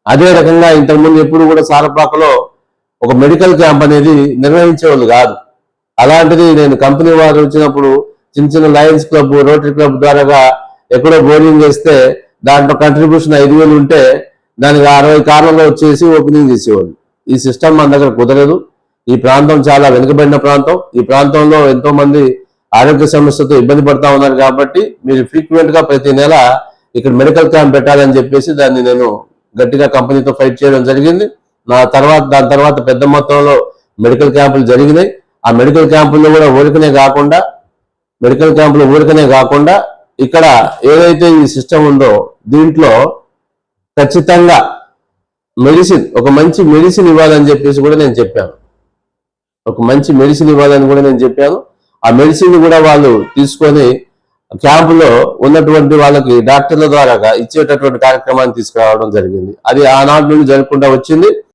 అదే రకంగా ఇంతకుముందు ఎప్పుడు కూడా సారపాకలో ఒక మెడికల్ క్యాంప్ అనేది నిర్వహించేవాళ్ళు కాదు. అలాంటిది నేను కంపెనీ వారు వచ్చినప్పుడు చిన్న చిన్న లయన్స్ క్లబ్, రోటరీ క్లబ్ ద్వారాగా ఎక్కడో బోర్డింగ్ చేస్తే దాంట్లో కంట్రిబ్యూషన్ 5,000 ఉంటే దానికి 60 కార్లలో వచ్చేసి ఓపెనింగ్ చేసేవాళ్ళు. ఈ సిస్టమ్ మన దగ్గర కుదరదు. ఈ ప్రాంతం చాలా వెనుకబడిన ప్రాంతం. ఈ ప్రాంతంలో ఎంతో మంది ఆరోగ్య సమస్యతో ఇబ్బంది పడతా ఉన్నారు. కాబట్టి మీరు ఫ్రీక్వెంట్ గా ప్రతి నెల ఇక్కడ మెడికల్ క్యాంప్ పెట్టాలని చెప్పేసి దాన్ని నేను గట్టిగా కంపెనీతో ఫైట్ చేయడం జరిగింది. దాని తర్వాత పెద్ద మొత్తంలో మెడికల్ క్యాంపులు జరిగినాయి. ఆ మెడికల్ క్యాంపుల్లో కూడా ఊరికనే కాకుండా ఇక్కడ ఏదైతే ఈ సిస్టమ్ ఉందో దీంట్లో ఖచ్చితంగా ఒక మంచి మెడిసిన్ ఇవ్వాలని చెప్పేసి కూడా నేను చెప్పాను. ఆ మెడిసిన్ కూడా వాళ్ళు తీసుకొని క్యాంపులో ఉన్నటువంటి వాళ్ళకి డాక్టర్ల ద్వారా ఇచ్చేటటువంటి కార్యక్రమాన్ని తీసుకురావడం జరిగింది. అది ఆనాటి నుండి జరగకుండా వచ్చింది.